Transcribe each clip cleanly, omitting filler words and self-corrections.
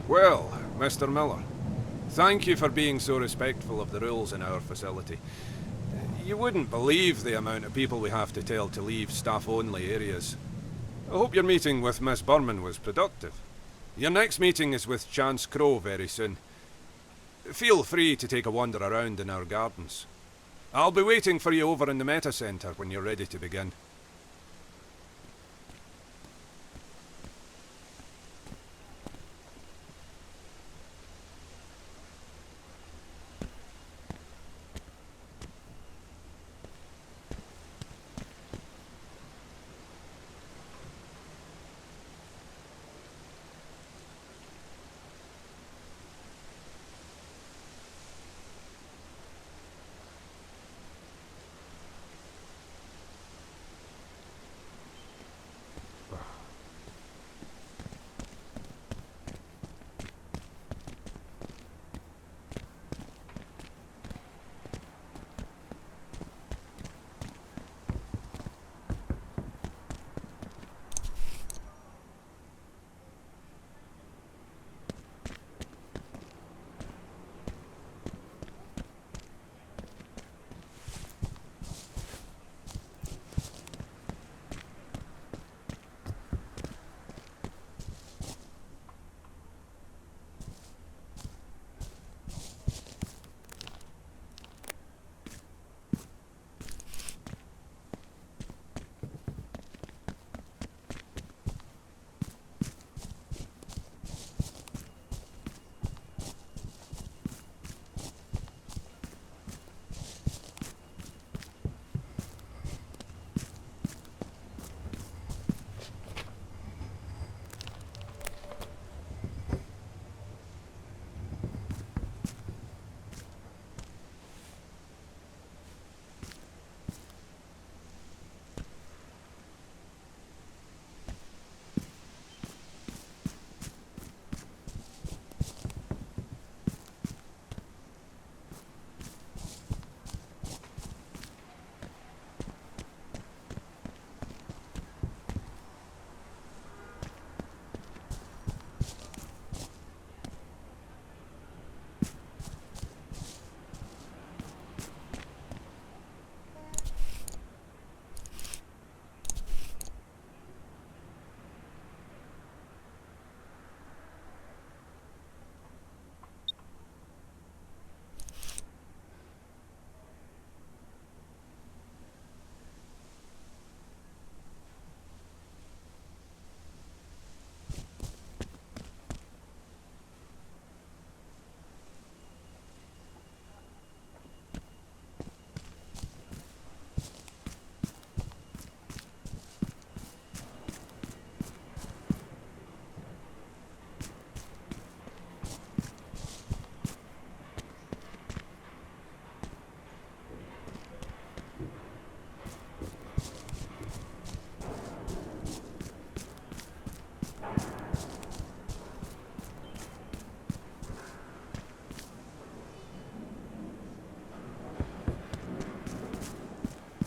Well, Mr. Miller, thank you for being so respectful of the rules in our facility. You wouldn't believe the amount of people we have to tell to leave staff-only areas. I hope your meeting with Miss Berman was productive. Your next meeting is with Chance Crow very soon. Feel free to take a wander around in our gardens. I'll be waiting for you over in the Meta Centre when you're ready to begin.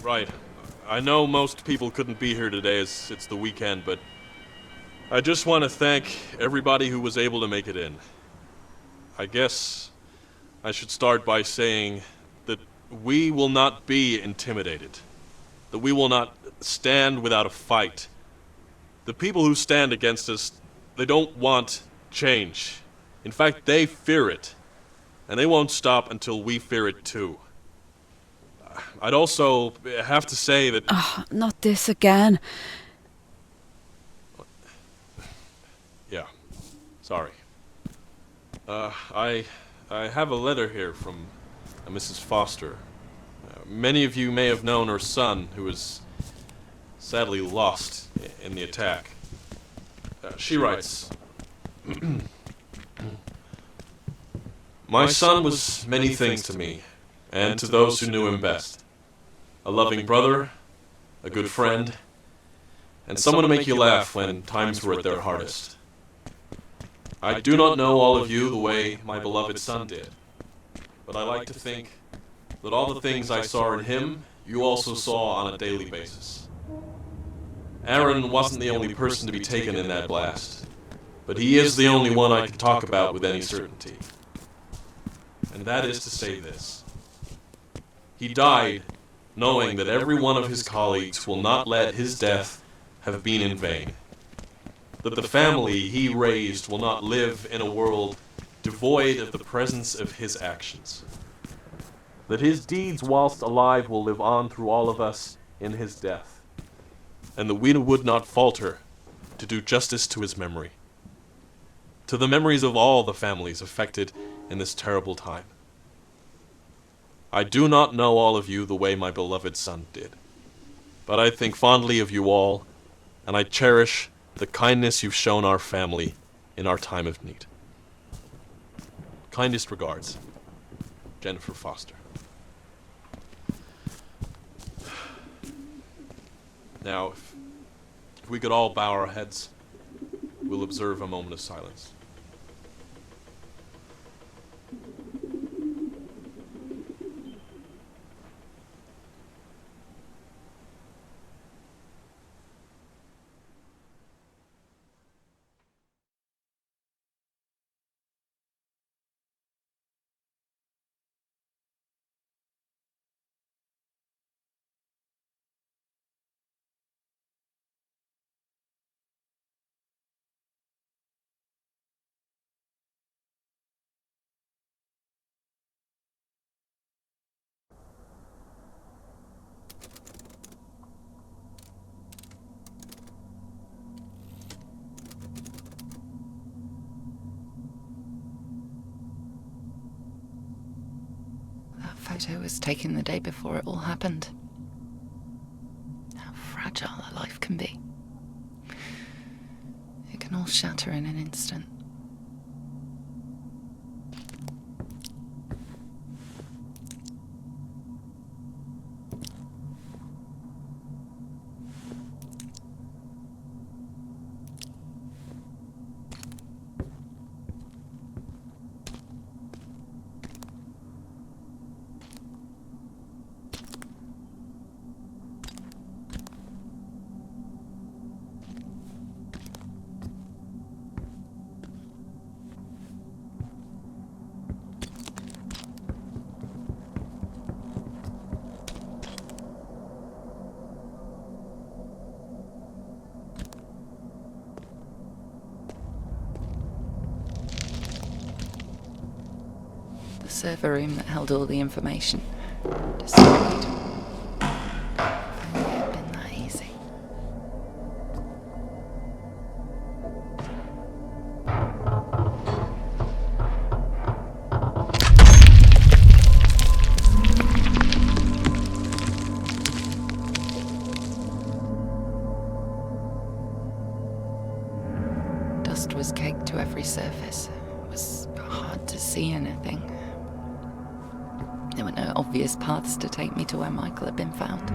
Right. I know most people couldn't be here today as it's the weekend, but I just want to thank everybody who was able to make it in. I guess I should start by saying that we will not be intimidated, that we will not stand without a fight. The people who stand against us, they don't want change. In fact, they fear it, and they won't stop until we fear it too. I'd also have to say that... Not this again. Yeah, sorry. I have a letter here from Mrs. Foster. Many of you may have known her son, who was sadly lost in the attack. She writes, "My son was many things to me, and to those who knew him best. A loving brother, a good friend, and someone to make you laugh when times were at their hardest. I do not know all of you the way my beloved son did, but I like to think that all the things I saw in him, you also saw on a daily basis. Aaron wasn't the only person to be taken in that blast. but he is the only one I can talk about with any certainty. And that is to say this. He died knowing that every one of his colleagues will not let his death have been in vain. That the family he raised will not live in a world devoid of the presence of his actions. That his deeds whilst alive will live on through all of us in his death. And that we would not falter to do justice to his memory. To the memories of all the families affected in this terrible time. I do not know all of you the way my beloved son did, but I think fondly of you all, and I cherish the kindness you've shown our family in our time of need. Kindest regards, Jennifer Foster. Now, if we could all bow our heads, we'll observe a moment of silence. That photo was taken the day before it all happened. How fragile a life can be. It can all shatter in an instant. The server room that held all the information destroyed. If only it had been that easy. Dust was caked to every surface. It was hard to see anything. There were no obvious paths to take me to where Michael had been found.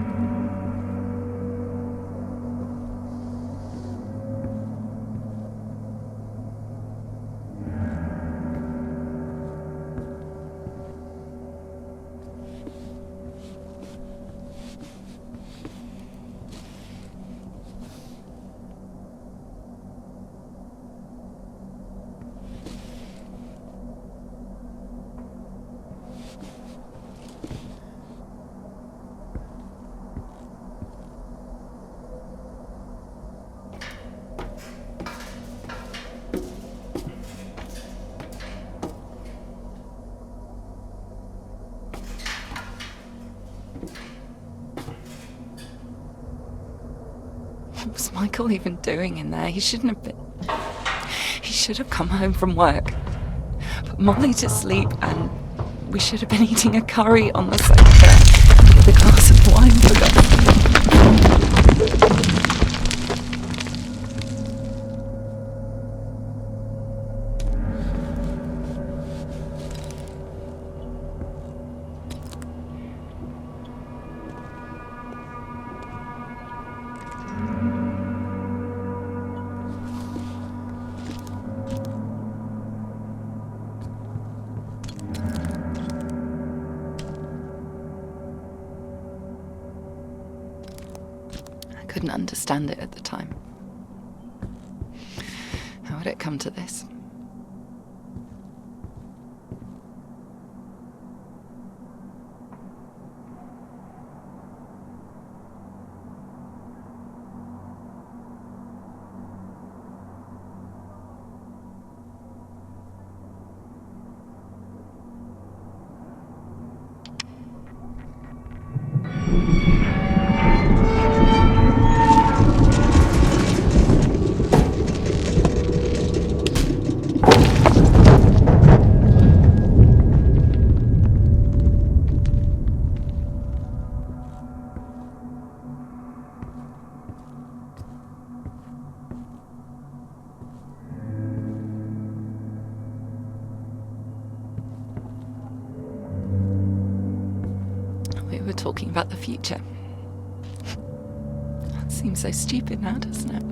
What was Michael even doing in there? He shouldn't have been. He should have come home from work, put Molly to sleep, and we should have been eating a curry on the sofa with a glass of wine, for God's sake. I couldn't understand it at the time. How would it come to this? We were talking about the future. That seems so stupid now, doesn't it?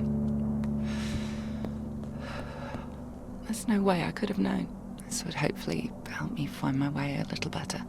There's no way I could have known. This would hopefully help me find my way a little better.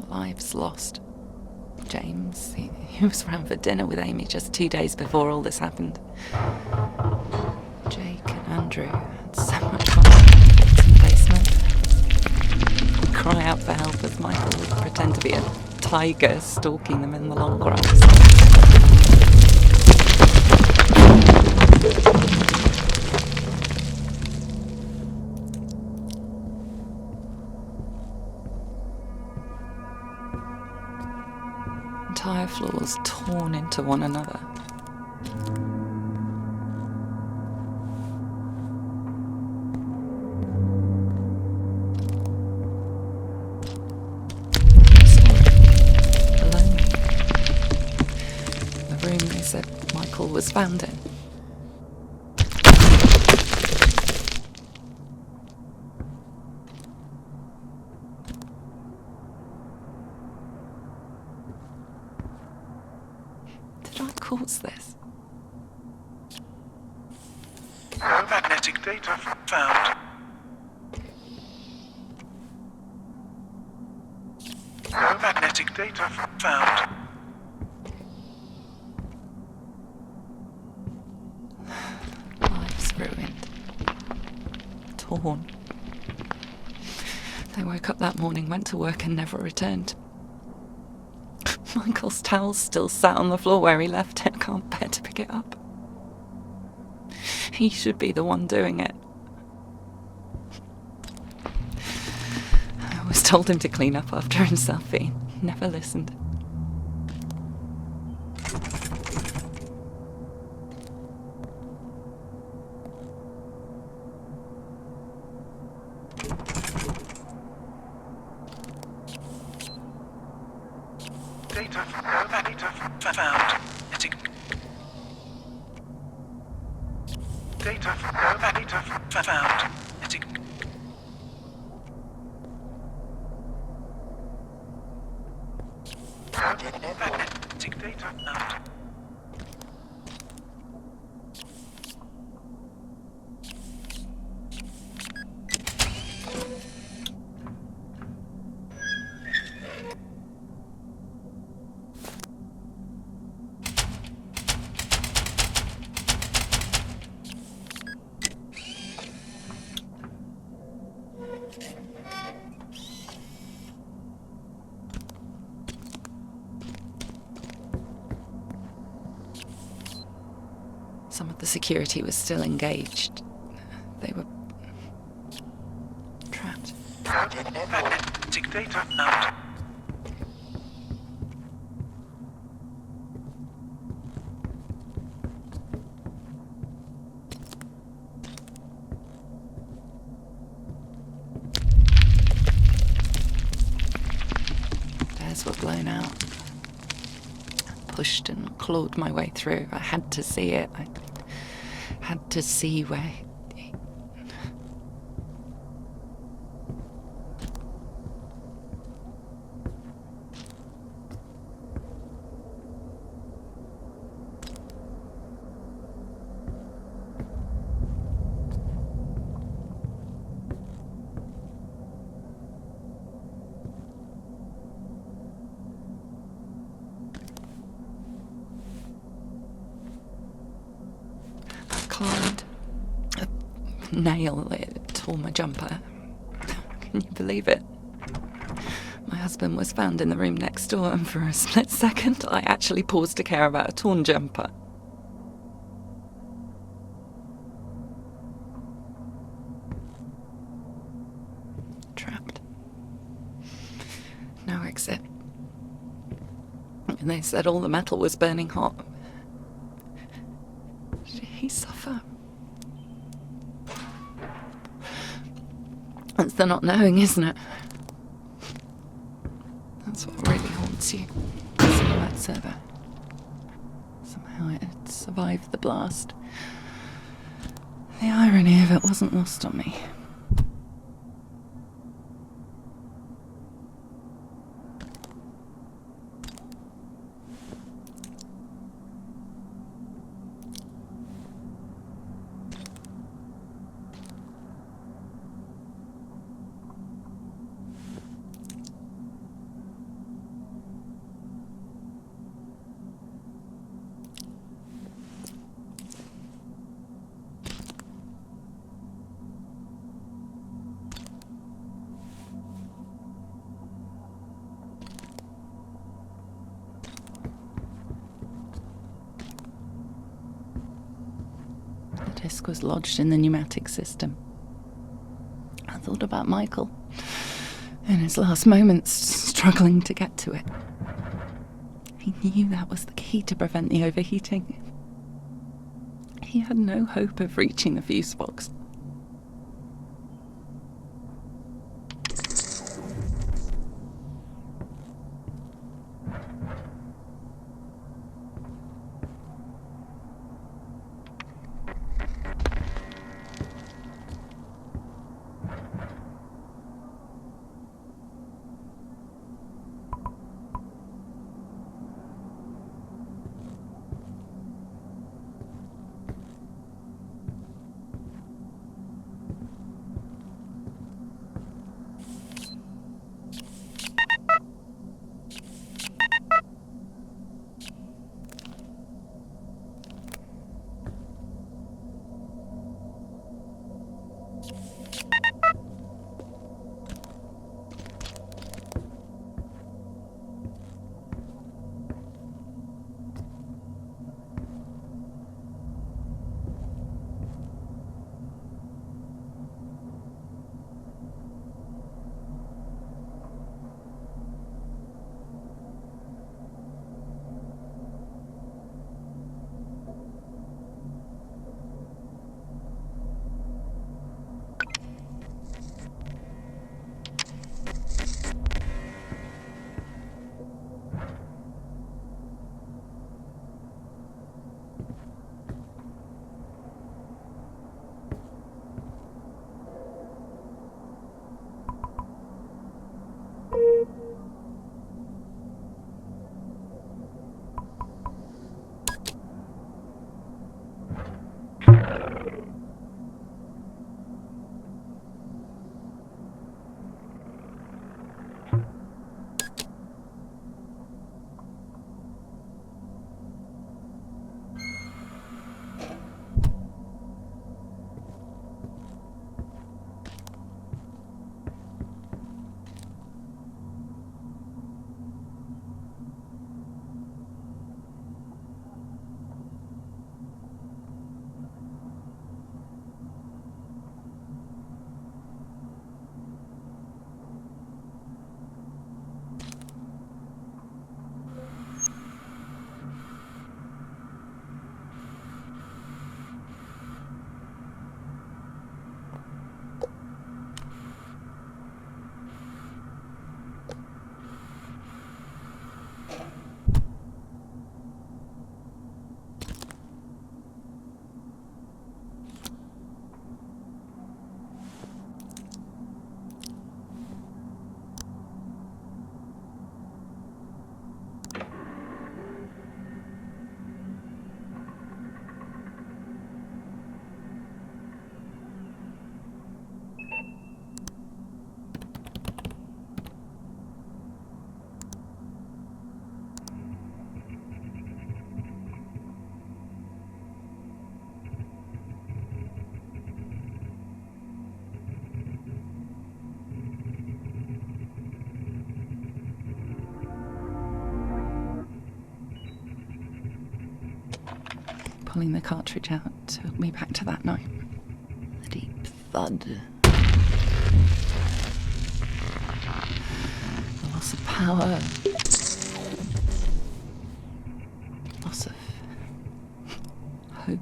Lives lost. James, he was round for dinner with Amy just 2 days before all this happened. Jake and Andrew had so much fun in the basement. Cry out for help as Michael would pretend to be a tiger stalking them in the long grass. entire floors torn into one another. Alone. The room they said Michael was found in. Did I cause this? No magnetic data found. No magnetic data found. Lives ruined. Torn. They woke up that morning, went to work and never returned. Michael's towel still sat on the floor where he left it. I can't bear to pick it up. He should be the one doing it. I always told him to clean up after himself, but he never listened. Data, no data found. Data, no data found. No magnetic data found. Some of the security was still engaged. They were trapped. No magnetic data found. Theirs were blown out. I pushed and clawed my way through. I had to see it. I had to see where he... climbed. A nail, it tore my jumper. Can you believe it? My husband was found in the room next door, and for a split second I actually paused to care about a torn jumper. Trapped. No exit. And they said all the metal was burning hot. Did he suffer? That's the not knowing, isn't it? That's what really haunts you. The Silhouette server. Somehow it had survived the blast. The irony of it wasn't lost on me. The disc was lodged in the pneumatic system. I thought about Michael in his last moments, struggling to get to it. He knew that was the key to prevent the overheating. He had no hope of reaching the fuse box. Pulling the cartridge out took me back to that night. The deep thud. The loss of power. Loss of hope.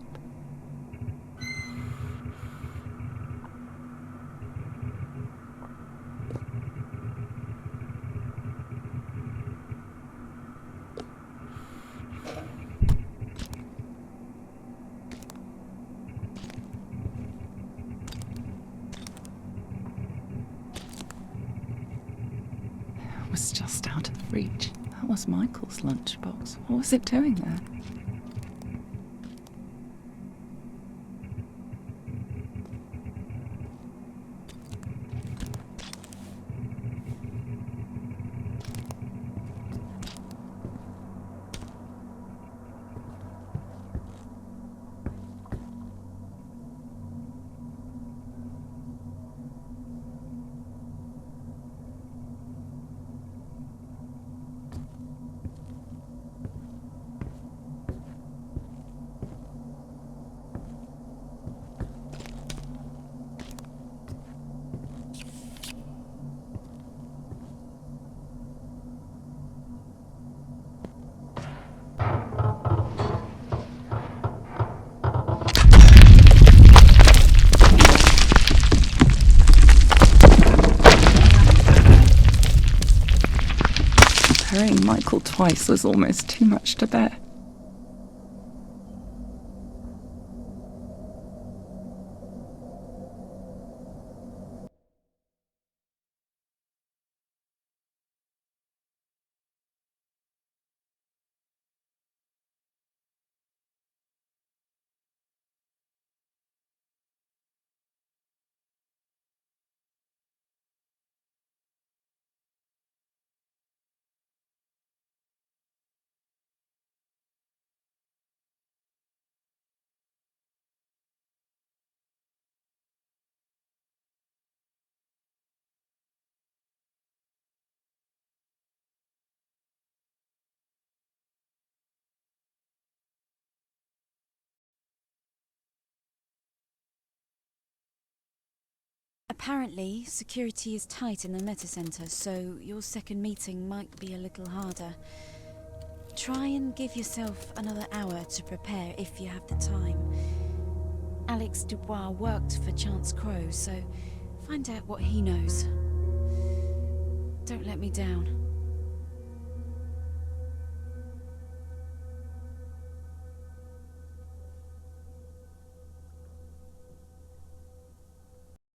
It was just out of reach. That was Michael's lunchbox. What was it doing there? Michael twice was almost too much to bear. Apparently, security is tight in the Meta Center, so your second meeting might be a little harder. Try and give yourself another hour to prepare if you have the time. Alex Dubois worked for Chance Crow, so find out what he knows. Don't let me down.